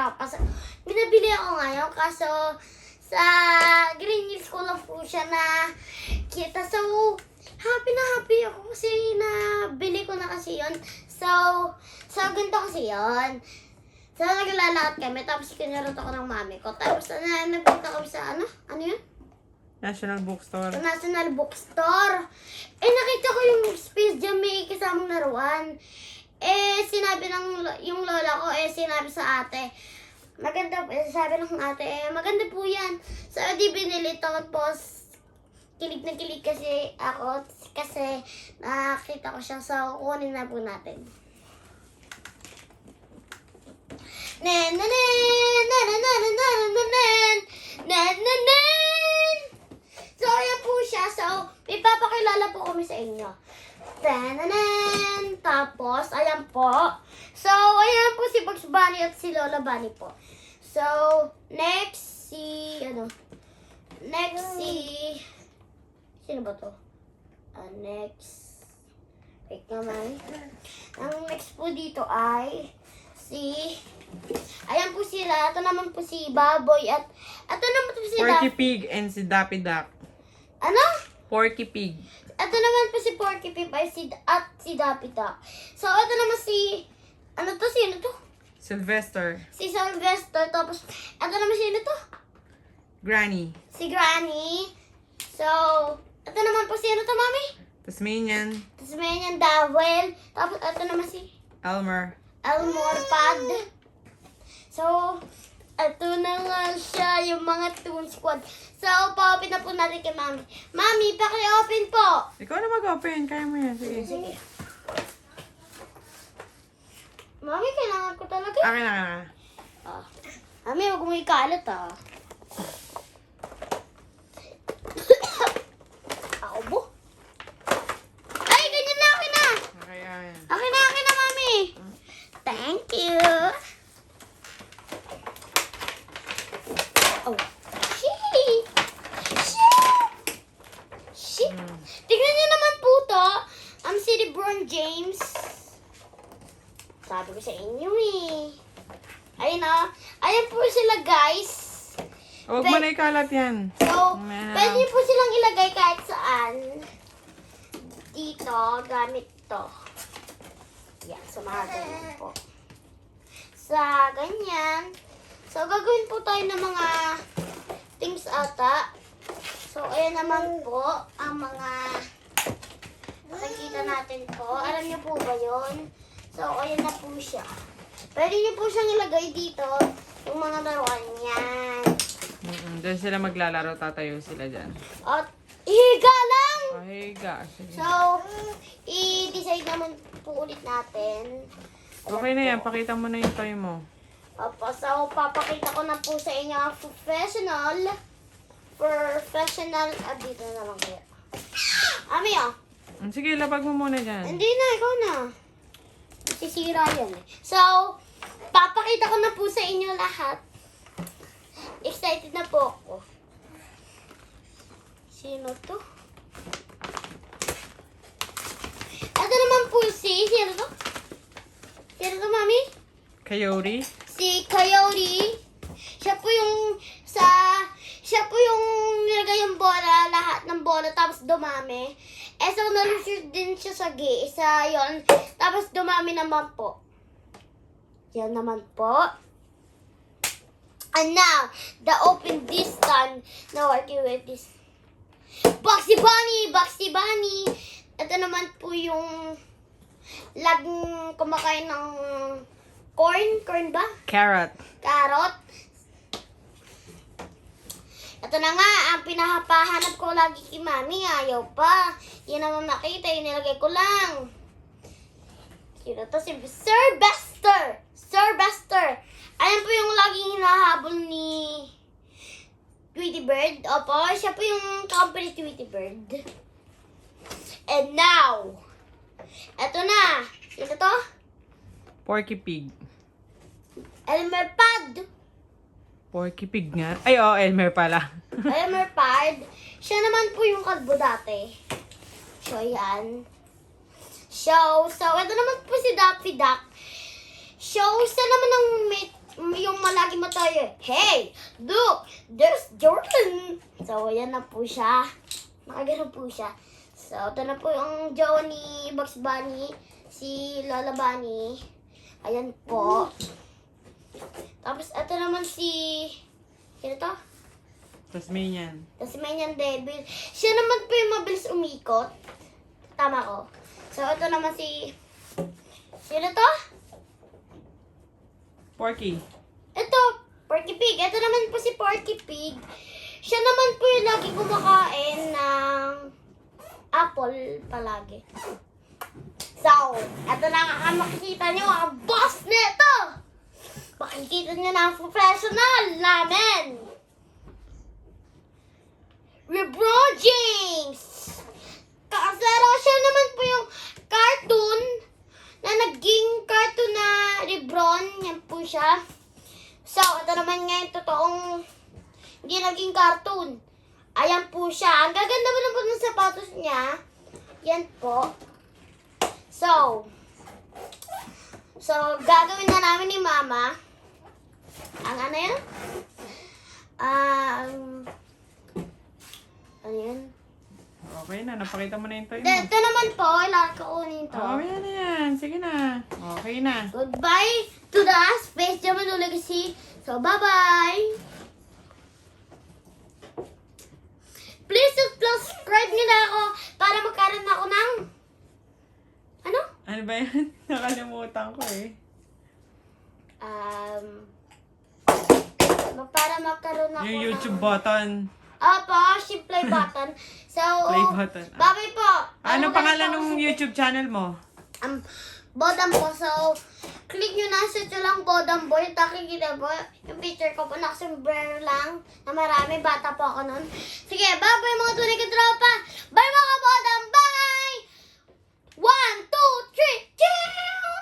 ako. Kasi binabili ako ngayon. Kaso sa Green Hills ko lang po siya na kita. So, happy na happy ako kasi nabili ko na kasi yun. So ganito kasi yun. So, naglalakad kami. Tapos kinarot ako ng mami ko. Tapos nagpunta kami sa ano? Ano yun? National Bookstore. Sa National Bookstore. Eh, nakita ko yung Space Jam may kasamang laruan. Eh, sinabi ng yung lola ko, sinabi sa ate, maganda po, sabi ng ate, maganda po yan. So, di binili to. Tapos, kilig na kilig kasi ako. Kasi, nakita ko siya. So, kunin na po natin. Nen, nen, nen, nen, nen, nen, nen, nen, nen, nen, nen. So, ayan po siya. So, ipapakilala po kami sa inyo. Tananan! Tapos, ayan po. So, ayan po si Bugs Bunny at si Lola Bunny po. So, next si, sino ba to? Next, wait naman. Ang next po dito ay ayan po sila. Ito naman po si Baboy at ito naman po si Porky Pig and si Daffy Duck. Ano? Porky Pig. Ito naman po si Porky Pig at si Daffy Duck. So, ito naman sino to? Sylvester. Si Sylvester. Tapos, ito naman sino to? Granny. Si Granny. So, ito naman po sino to, Mami? Tasmanian. Tasmanian Devil. Tapos, ito naman si Elmer. Elmore Pad. So, ito na nga siya, yung mga Toon Squad. So, pa-open na po natin kay Mami. Mami, paki-open po! Ikaw na mag-open. Kaya mo yan. Sige. Sige. Mami, kailangan ko talaga. Akin na. Mami, huwag mo ikalat Ako po? Ay, ganyan na, akin na! Okay, ayan. Akin na, Mami! Thank you! Oh. Shit! Shit! Tignan niyo naman po to. Si LeBron James. Sabi ko sa inyo Ayun Ayan po sila, guys. Huwag mo na ikalat yan. So, Mamaya na pwede lang. niyo po silang ilagay kahit saan. Dito, gamit to. Yan, sa mga ganyan po. Sa ganyan. So, gagawin po tayo ng mga things ata. So, ayan naman po ang mga nakikita natin po. Alam niyo po ba yun? So, ayan na po siya. Pwede niyo po siyang ilagay dito yung mga laruan yan. Doon sila maglalaro. Tatayo sila dyan. At ihiga lang! Ay, gosh. So, i-decide naman po ulit natin. Okay na yan. Pakita mo na yung toy mo. Opo, so papakita ko na po sa inyo ang professional, dito na lang kaya. Ami Sige, labag mo muna dyan. hindi na, ikaw na. Sisira yan So, papakita ko na po sa inyo lahat. Excited na po ako. Sino to? Ito naman po sino to? Sino to, Mami? Coyote. Si Coyote, siya po yung nilagay yung bola, lahat ng bola, tapos dumami. So, nalushoot din siya sa isa yon. Tapos, dumami naman po. Yan naman po. And now, the open this time. Now, working with this. Bugsy Bunny! Ito naman po yung laging kumakain ng corn ba? Carrot. Carrot. Ito na nga, ang pinahapahanap ko lagi kay Mami. Ayaw pa. Yan naman makita, inilagay ko lang. Sino to? Si Sylvester. Ayan po yung laging hinahabol ni Tweety Bird. Opo, siya po yung company Tweety Bird. And now, eto na. Sino to? Porky Pig. Elmer Pad. Porky Pig nga. Ay, Elmer pala. Elmer Pad. Siya naman po yung kalbo dati. So, yan. So, ito naman po si Daffy Duck. So, siya naman ang may yung malagi mo tayo, hey, look, there's Jordan. So, ayan na po siya. Nakagano po siya. So, ito na po yung jowa ni Bugs Bunny, si Lola Bunny. Ayan po. Tapos, ito naman si, sino to? Tasmanian. Tasmanian Devil. Siya naman po yung mabilis umikot. Tama ko. So, ito naman si, sino to? Porky. Ito, Porky Pig. Ito naman po si Porky Pig. Siya naman po yung lagi kumakain ng apple palagi. So, ito na makikita nyo ang boss nito. Makikita nyo na ang professional namin. LeBron James. Kasero siya naman po yung cartoon na naging cartoon na LeBron. Yan po siya. So, ito naman ngayon totoong hindi naging cartoon. Ayan po siya. Ang gaganda mo na po ng sapatos niya. Yan po. So, gagawin na namin ni Mama. Ang ano yan? Ano yan? Okay na, napakita mo na yung toy mo. Ito naman po, ilan ko kunin to. Oh, yan na yan. Sige na. Okay na. Goodbye to the Space Jam and Legacy. So, bye-bye! Please subscribe nyo na ako para magkaroon ako ng... Ano? Ano ba yan? Nakalimutan ko eh. Para magkaroon ako Yung ng... YouTube button. Opo, si play button. So, Play button. bye-bye po. Ano pangalan ng YouTube channel mo? Bodam po. So, click nyo na sa ito lang Bodam Boy. Takikita po. Yung picture ko po nakasombrero lang na marami. Bata po ako nun. Sige, bye-bye mga tunay ka tropa. Bye mga Bodam. Bye! 1, 2, 3. Choo!